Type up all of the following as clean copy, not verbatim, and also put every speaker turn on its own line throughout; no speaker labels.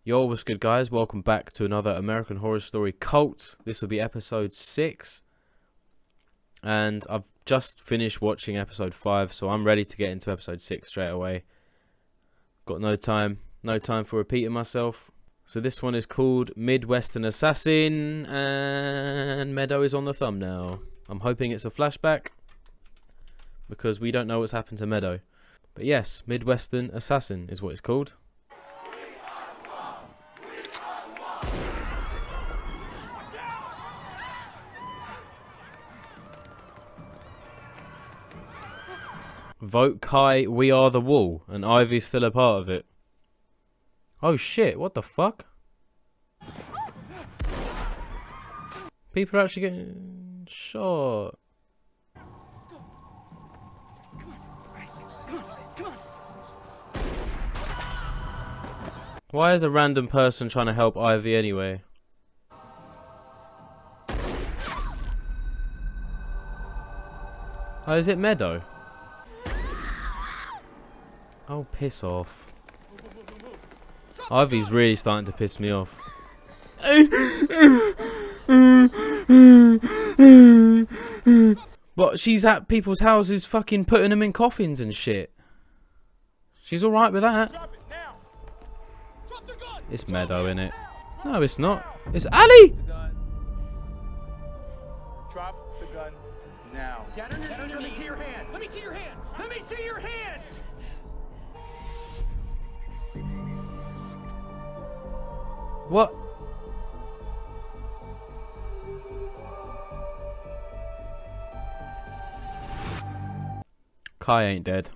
Yo, what's good, guys? Welcome back to another American Horror Story Cult. This will be episode 6. And I've just finished watching episode 5, so I'm ready to get into episode 6 straight away. Got no time for repeating myself. So this one is called Midwestern Assassin, and Meadow is on the thumbnail. I'm hoping it's a flashback, because we don't know what's happened to Meadow. But yes, Midwestern Assassin is what it's called. Vote Kai, we are the wall, and Ivy's still a part of it. Oh shit, what the fuck? People are actually getting shot.
Let's go. Come on.
Why is a random person trying to help Ivy anyway? Oh, is it Meadow? Oh, piss off. Ivy's really starting to piss me off. What? She's at people's houses fucking putting them in coffins and shit. She's alright with that. It's Meadow, innit? No, it's not. It's Ali!
Drop the gun now. Let me see your hands. Let me see your hands. Let me see your hands.
What? Kai ain't dead.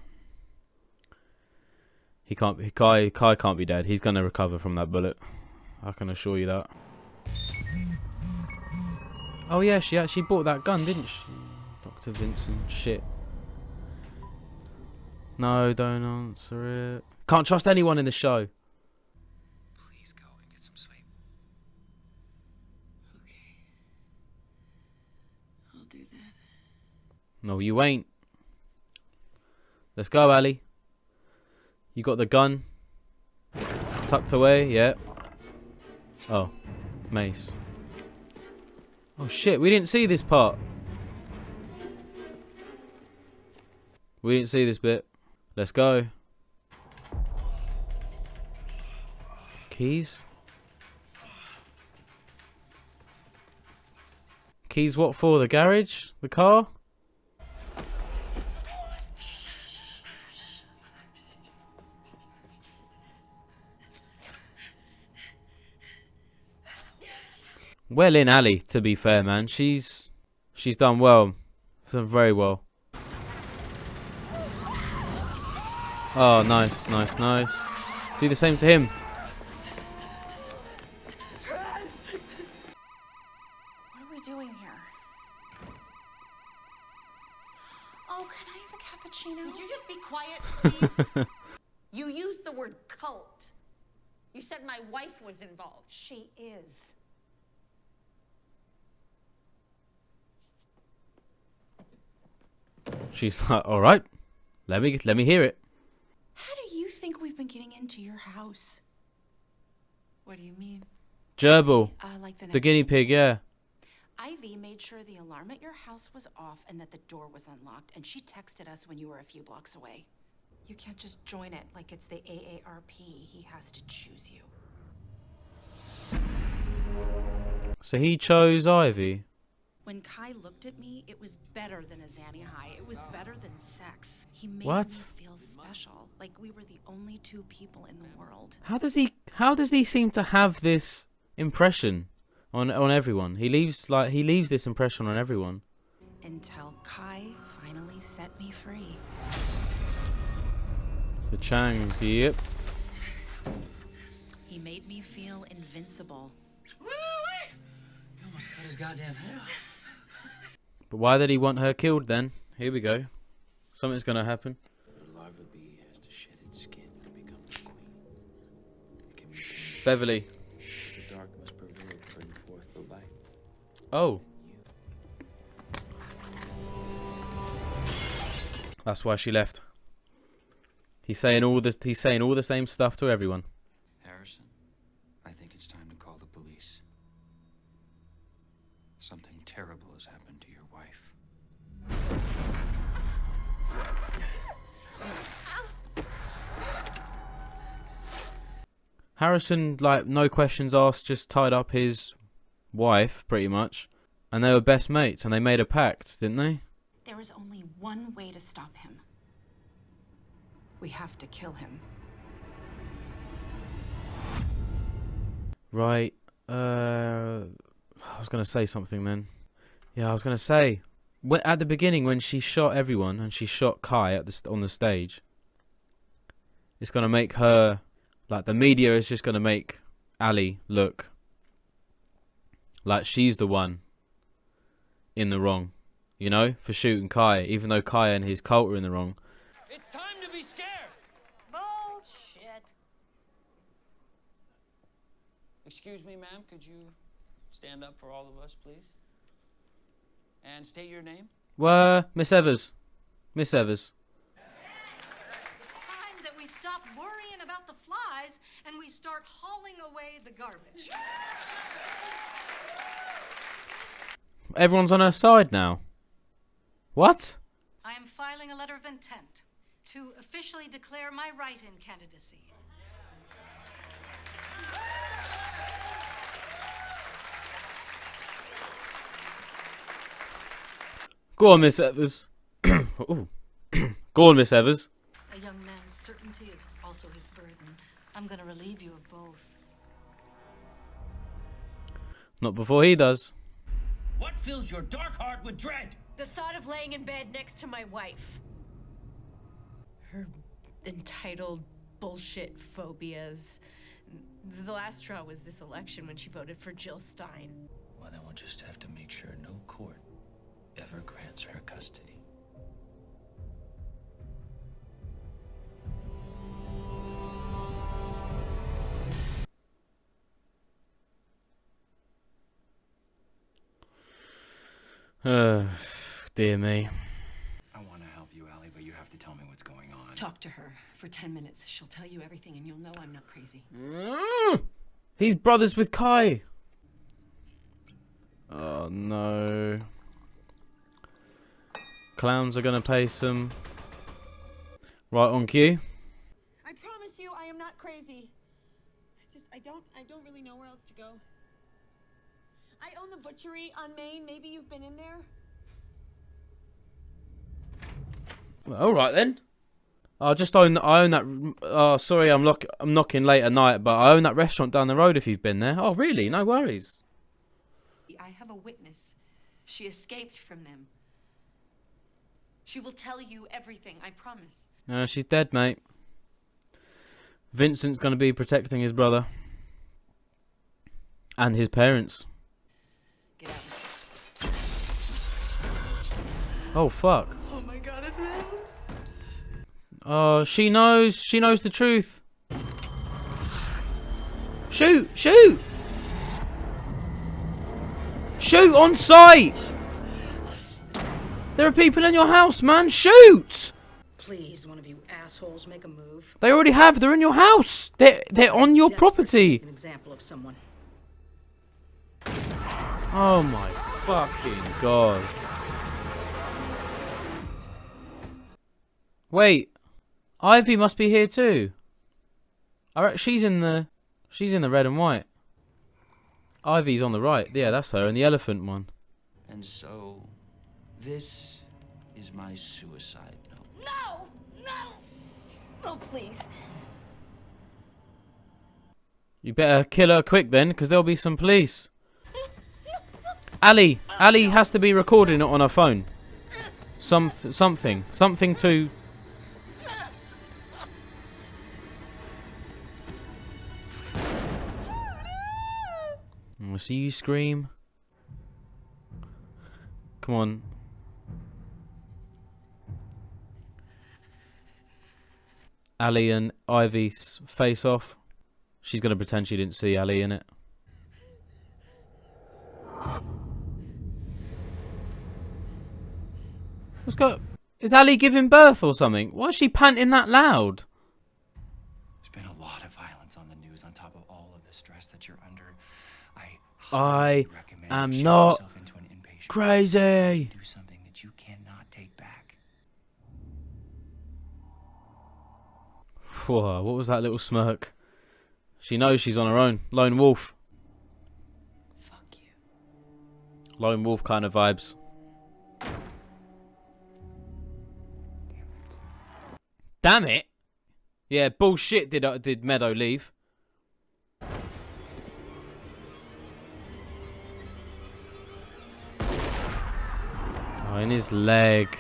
He can't be. Kai can't be dead. He's gonna recover from that bullet. I can assure you that. Oh yeah, she actually bought that gun, didn't she? Dr. Vincent. Shit. No, don't answer it. Can't trust anyone in the show.
Please go and get some sleep. Okay. I'll do that.
No, you ain't. Let's go, Ali. You got the gun tucked away, yeah. Oh, mace. Oh shit, we didn't see this part. We didn't see this bit. Let's go. Keys? Keys what for? The garage? The car? Well in, Ali, to be fair, man. She's done well. Done very well. Oh, nice. Do the same to him.
What are we doing here? Oh, can I have a cappuccino?
Would you just be quiet, please? You used the word cult. You said my wife was involved.
She is.
She's like, all right, let me hear it.
How do you think we've been getting into your house?
What do you mean?
Gerbil,
Like
the guinea pig, yeah.
Ivy made sure the alarm at your house was off and that the door was unlocked, and she texted us when you were a few blocks away. You can't just join it like it's the AARP. He has to choose you.
So he chose Ivy.
When Kai looked at me, it was better than a Zanny high. It was better than sex. He made
What?
me feel special, like we were the only two people in the world.
How does he seem to have this impression on everyone? He leaves this impression on everyone.
Until Kai finally set me free.
The Changs, yep.
He made me feel invincible.
He almost cut his goddamn head off.
But why did he want her killed then? Here we go. Something's gonna happen.
The larva bee has to shed its skin to become the queen. It can be
Beverly.
the dark must prevail to bring forth the light.
Oh. That's why she left. He's saying all the same stuff to everyone.
Harrison, I think it's time to call the police. Something terrible has happened to your wife.
Harrison, like, no questions asked, just tied up his wife, pretty much. And they were best mates, and they made a pact, didn't they?
There is only one way to stop him. We have to kill him.
Right. I was going to say something then. Yeah, I was going to say, at the beginning when she shot everyone, and she shot Kai on the stage, it's going to make her, like, the media is just going to make Ali look like she's the one in the wrong, you know, for shooting Kai, even though Kai and his cult are in the wrong.
It's time to be scared.
Bullshit.
Excuse me, ma'am, could you stand up for all of us, please? And state your name?
Miss Evers. Miss Evers.
It's time that we stop worrying about the flies and we start hauling away the garbage.
Everyone's on her side now. What?
I am filing a letter of intent to officially declare my write-in candidacy.
Go on, Miss Evers. Ooh. Go on, Miss Evers.
A young man's certainty is also his burden. I'm going to relieve you of both.
Not before he does.
What fills your dark heart with dread?
The thought of laying in bed next to my wife. Her entitled bullshit phobias. The last straw was this election when she voted for Jill Stein.
Well, then we'll just have to make sure no court ever grants her custody.
Dear me.
I want to help you, Allie, but you have to tell me what's going on.
Talk to her for 10 minutes. She'll tell you everything and you'll know I'm not crazy.
He's brothers with Kai. Oh no. Clowns are gonna pay some. Right on cue.
I promise you I am not crazy. I don't really know where else to go. I own the butchery on Main. Maybe you've been in there.
Well, all right then. I own that. Oh, sorry, I'm knocking late at night, but I own that restaurant down the road. If you've been there. Oh, really? No worries.
I have a witness. She escaped from them. She will tell you everything, I promise.
No, she's dead, mate. Vincent's gonna be protecting his brother and his parents.
Get out.
Oh fuck.
Oh my god, it's him.
Oh, she knows the truth. Shoot! Shoot! Shoot on sight! There are people in your house, man. Shoot!
Please, one of you assholes, make a move.
They already have. They're in your house. They're on your property.
An example of someone.
Oh my fucking god. Wait. Ivy must be here too. She's in the red and white. Ivy's on the right. Yeah, that's her, and the elephant one.
And so, this is my suicide note.
No! No! Oh, please.
You better kill her quick then, because there'll be some police. Ali has to be recording it on her phone. Something to. I see you scream. Come on. Ali and Ivy face off. She's gonna pretend she didn't see Ali in it. What's got? Is Ali giving birth or something? Why is she panting that loud?
There's been a lot of violence on the news on top of all of this stress.
stress that you're under, I
am
check
not
yourself into an inpatient.
crazy.
Do something that you cannot take back.
Whoa, what was that little smirk? She knows she's on her own. Lone wolf.
Fuck you.
Lone wolf kind of vibes. Damn it! Yeah, bullshit. Did Meadow leave? Oh, in his leg.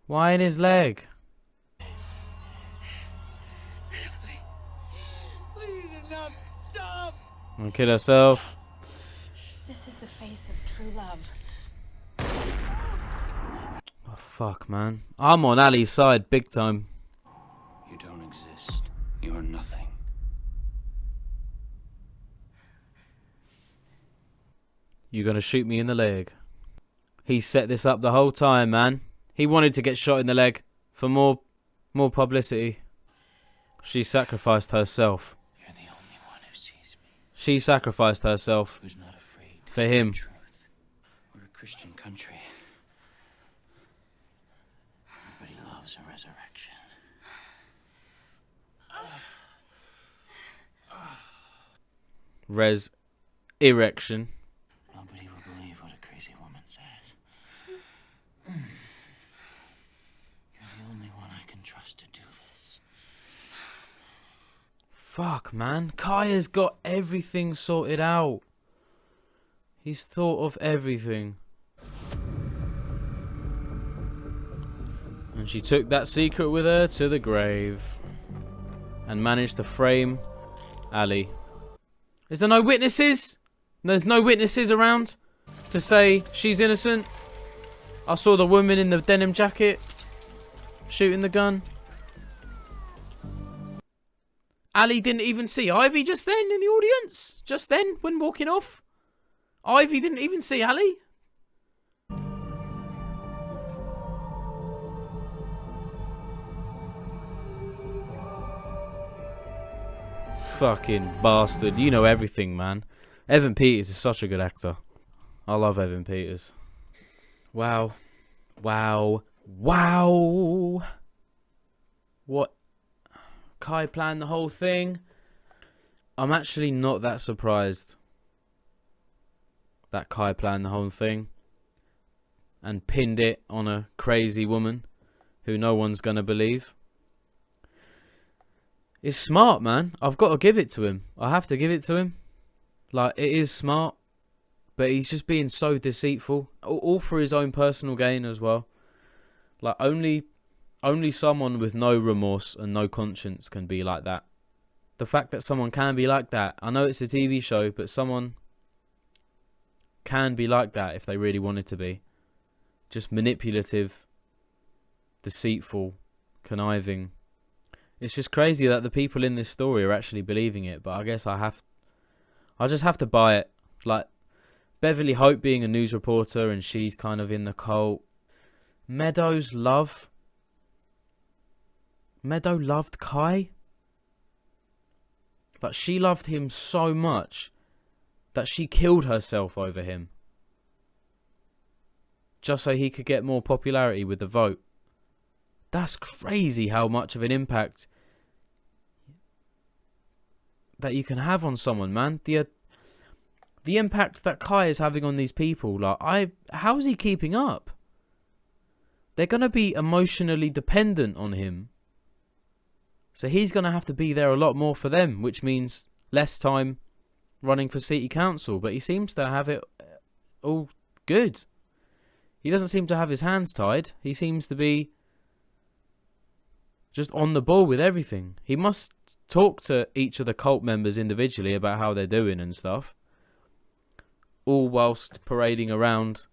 Why in his leg?
Please, enough. Stop.
Gonna kill herself.
This is the face of true love.
Oh, fuck, man. I'm on Ali's side big time.
You don't exist. You're nothing.
You gonna shoot me in the leg? He set this up the whole time, man. He wanted to get shot in the leg for more publicity. She sacrificed herself.
You're the only one who sees me.
She sacrificed herself
Who's not afraid to
for
see
him.
the truth. We're a Christian country. Everybody loves a resurrection.
Res erection.
Nobody will believe what a crazy woman says. You're the only one I can trust to do this.
Fuck, man. Kaya's got everything sorted out. He's thought of everything. And she took that secret with her to the grave. And managed to frame Ali. Is there no witnesses? There's no witnesses around to say she's innocent. I saw the woman in the denim jacket shooting the gun. Ali didn't even see Ivy just then in the audience. Just then, when walking off. Ivy didn't even see Ali. Fucking bastard. You know everything, man. Evan Peters is such a good actor. I love Evan Peters. Wow. Wow. Wow. What? Kai planned the whole thing? I'm actually not that surprised that Kai planned the whole thing and pinned it on a crazy woman who no one's gonna believe. It's smart, man. I've got to give it to him. I have to give it to him. Like, it is smart, but he's just being so deceitful, all for his own personal gain as well. Like, only someone with no remorse and no conscience can be like that. The fact that someone can be like that, I know it's a TV show, but someone can be like that if they really wanted to be. Just manipulative, deceitful, conniving. It's just crazy that the people in this story are actually believing it, but I guess I just have to buy it. Like, Beverly Hope being a news reporter and she's kind of in the cult. Meadow loved Kai. But she loved him so much that she killed herself over him. Just so he could get more popularity with the vote. That's crazy how much of an impact that you can have on someone, man. The impact that Kai is having on these people, like, how is he keeping up? They're going to be emotionally dependent on him. So he's going to have to be there a lot more for them, which means less time running for city council. But he seems to have it all good. He doesn't seem to have his hands tied. He seems to be just on the ball with everything. He must talk to each of the cult members individually about how they're doing and stuff. All whilst parading around,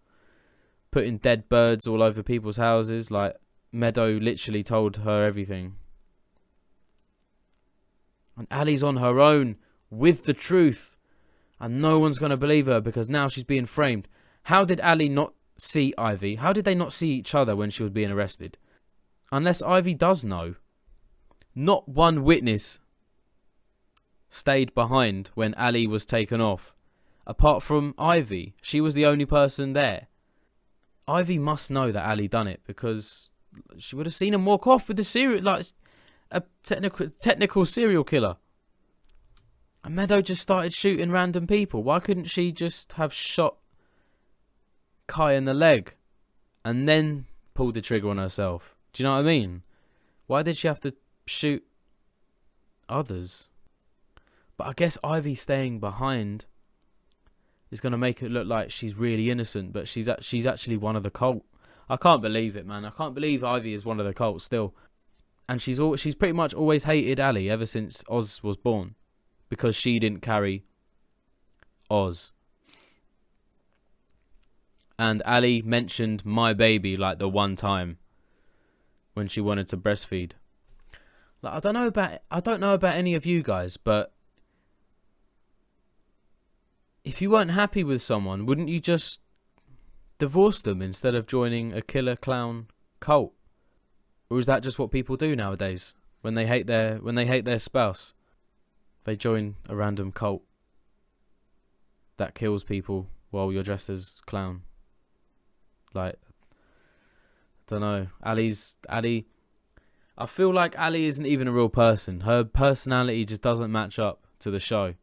putting dead birds all over people's houses. Like, Meadow literally told her everything. And Ali's on her own with the truth. And no one's going to believe her because now she's being framed. How did Ali not see Ivy? How did they not see each other when she was being arrested? Unless Ivy does know. Not one witness stayed behind when Ali was taken off? Apart from Ivy. She was the only person there. Ivy must know that Ali done it, because she would have seen him walk off with the serial, like a technical serial killer. And Meadow just started shooting random people. Why couldn't she just have shot Kai in the leg and then pulled the trigger on herself? Do you know what I mean? Why did she have to shoot others? But I guess Ivy staying behind is going to make it look like she's really innocent, but she's actually one of the cult. I can't believe it, man. I can't believe Ivy is one of the cult still. And she's pretty much always hated Ali ever since Oz was born, because she didn't carry Oz. And Ali mentioned my baby like the one time when she wanted to breastfeed. Like, I don't know about any of you guys, but if you weren't happy with someone, wouldn't you just divorce them instead of joining a killer clown cult? Or is that just what people do nowadays when they hate their spouse? They join a random cult that kills people while you're dressed as clown. Like, I don't know. Ali. I feel like Ali isn't even a real person. Her personality just doesn't match up to the show.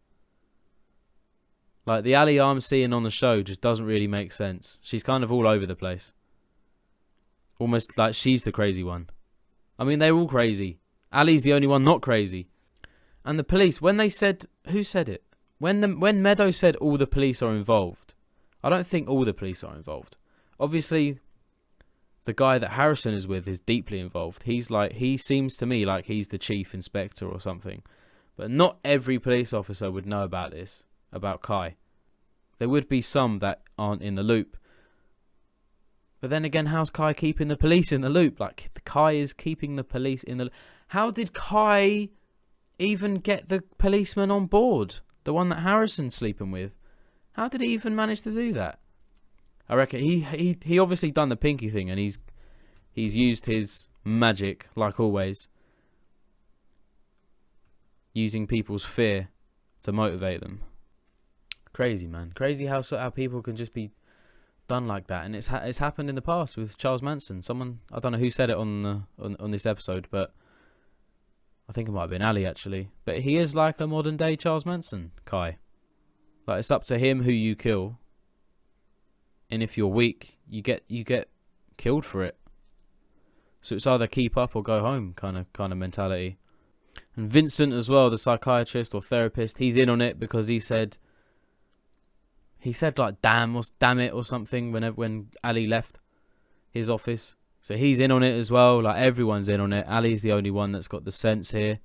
Like, the Ali I'm seeing on the show just doesn't really make sense. She's kind of all over the place. Almost like she's the crazy one. I mean, they're all crazy. Ali's the only one not crazy. And the police, when they said... Who said it? When Meadow said all the police are involved, I don't think all the police are involved. Obviously, the guy that Harrison is with is deeply involved. He seems to me like he's the chief inspector or something. But not every police officer would know about this, about Kai. There would be some that aren't in the loop. But then again, how's Kai keeping the police in the loop? Like, Kai is keeping the police in the loop. How did Kai even get the policeman on board? The one that Harrison's sleeping with. How did he even manage to do that? I reckon he obviously done the pinky thing, and he's used his magic, like always. Using people's fear to motivate them. Crazy, man. Crazy how people can just be done like that. And it's happened in the past with Charles Manson. Someone, I don't know who said it on this episode, but I think it might have been Ali, actually. But he is like a modern day Charles Manson, Kai. Like, it's up to him who you kill. And if you're weak, you get killed for it. So it's either keep up or go home kind of mentality. And Vincent as well, the psychiatrist or therapist, he's in on it because he said like damn it or something when Ali left his office. So he's in on it as well. Like, everyone's in on it. Ali's the only one that's got the sense here.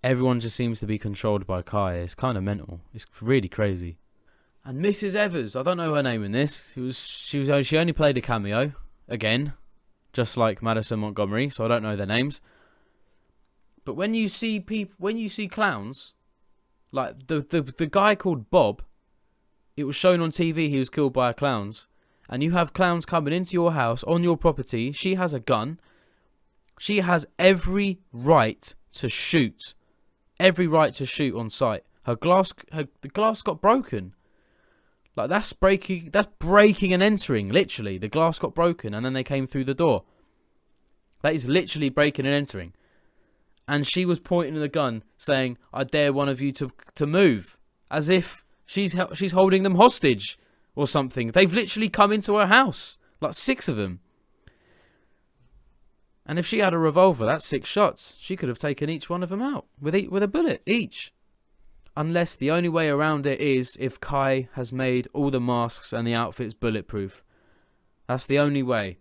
Everyone just seems to be controlled by Kai. It's kind of mental. It's really crazy. And Mrs. Evers, I don't know her name in this. She only played a cameo again, just like Madison Montgomery. So I don't know their names. But when you see clowns, like the guy called Bob, it was shown on TV he was killed by clowns, and you have clowns coming into your house on your property. She has a gun. She has every right to shoot. Every right to shoot on sight. The glass got broken. Like, that's breaking and entering, literally. The glass got broken and then they came through the door. That is literally breaking and entering. And she was pointing the gun, saying, "I dare one of you to move," as if she's holding them hostage or something. They've literally come into her house, like 6 of them. And if she had a revolver, that's 6 shots. She could have taken each one of them out with a bullet each. Unless the only way around it is if Kai has made all the masks and the outfits bulletproof. That's the only way.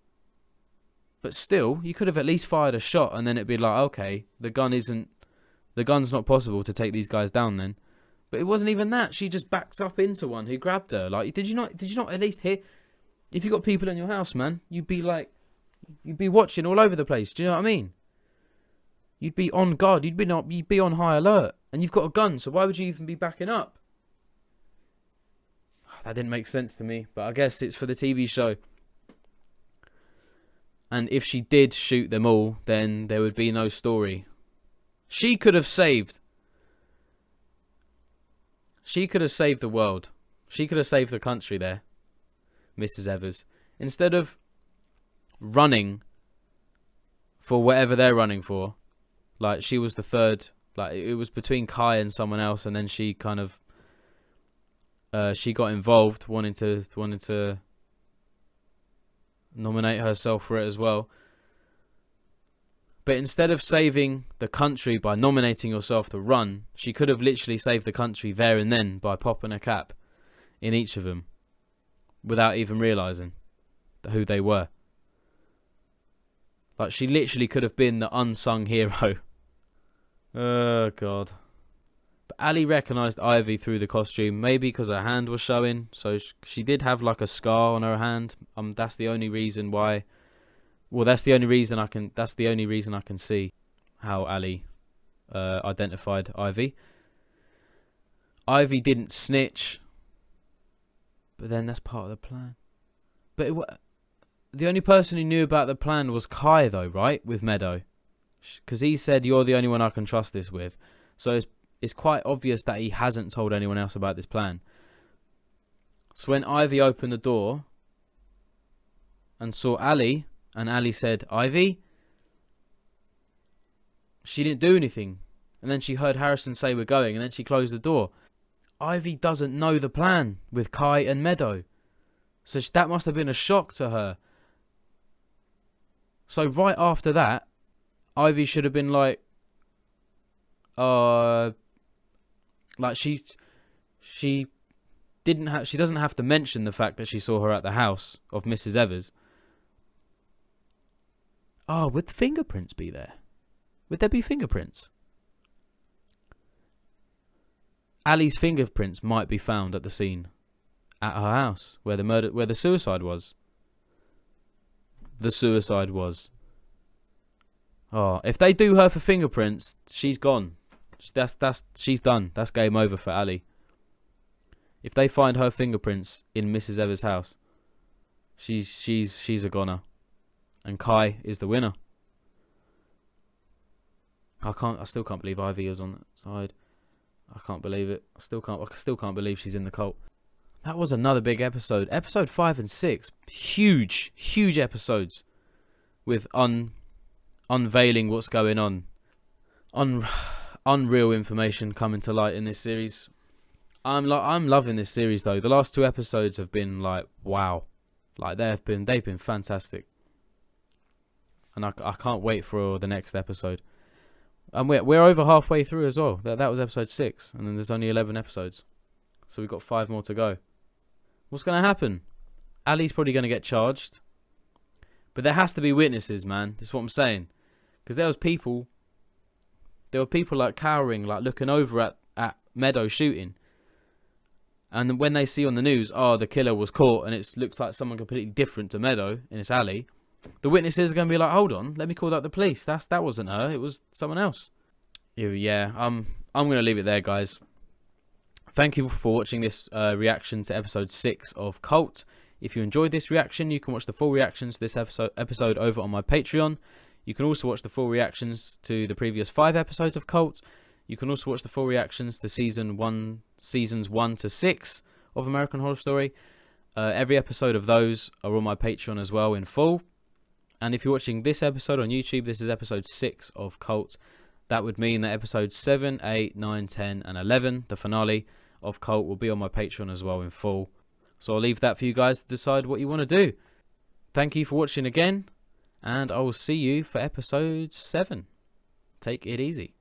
But still, you could have at least fired a shot and then it'd be like, okay, the gun's not possible to take these guys down then. But it wasn't even that. She just backed up into one who grabbed her. Like, did you not at least hear? If you got people in your house, man, you'd be watching all over the place. Do you know what I mean? You'd be on guard. You'd be on high alert. And you've got a gun, so why would you even be backing up? That didn't make sense to me, but I guess it's for the TV show. And if she did shoot them all, then there would be no story. She could have saved the world. She could have saved the country there, Mrs. Evers. Instead of running for whatever they're running for, like she was the third, like it was between Kai and someone else, and then she kind of she got involved, wanting to nominate herself for it as well. But instead of saving the country by nominating yourself to run, she could have literally saved the country there and then by popping a cap in each of them without even realising who they were. Like, she literally could have been the unsung hero. Oh, God. But Ali recognised Ivy through the costume, maybe because her hand was showing. So she did have like a scar on her hand. That's the only reason why. Well, that's the only reason I can see how Ali identified Ivy. Ivy didn't snitch, but then that's part of the plan. But the only person who knew about the plan was Kai, though, right? With Meadow, because he said, "You're the only one I can trust this with." So it's quite obvious that he hasn't told anyone else about this plan. So when Ivy opened the door and saw Ali, and Ali said, "Ivy," she didn't do anything. And then she heard Harrison say, "We're going," and then she closed the door. Ivy doesn't know the plan with Kai and Meadow. So that must have been a shock to her. So right after that, Ivy should have been like, she doesn't have to mention the fact that she saw her at the house of Mrs. Evers. Oh, would fingerprints be there? Would there be fingerprints? Ali's fingerprints might be found at the scene at her house where the suicide was. The suicide was. Oh, if they do her for fingerprints, she's gone. She's done. That's game over for Ali. If they find her fingerprints in Mrs. Evers' house, she's a goner. And Kai is the winner. I still can't believe Ivy is on that side. I can't believe it. I still can't believe she's in the cult. That was another big episode. Episode 5 and 6. Huge episodes with unveiling what's going on. Unreal information coming to light in this series. I'm loving this series though. The last 2 episodes have been like, wow. Like they've been fantastic. And I can't wait for the next episode. And we're over halfway through as well. That was episode 6, and then there's only 11 episodes. So we've got 5 more to go. What's going to happen? Ali's probably going to get charged. But there has to be witnesses, man. That's what I'm saying. Because there were people like cowering, like looking over at Meadow shooting. And when they see on the news, oh, the killer was caught, and it looks like someone completely different to Meadow, and it's Ali, the witnesses are going to be like, hold on, let me call out the police. That wasn't her, it was someone else. Yeah, I'm going to leave it there, guys. Thank you for watching this reaction to episode 6 of Cult. If you enjoyed this reaction, you can watch the full reactions to this episode over on my Patreon. You can also watch the full reactions to the previous 5 episodes of Cult. You can also watch the full reactions to seasons 1 to 6 of American Horror Story. Every episode of those are on my Patreon as well in full. And if you're watching this episode on YouTube, this is episode 6 of Cult. That would mean that episodes 7, 8, 9, 10, and 11, the finale of Cult, will be on my Patreon as well in full. So I'll leave that for you guys to decide what you want to do. Thank you for watching again, and I will see you for episode 7. Take it easy.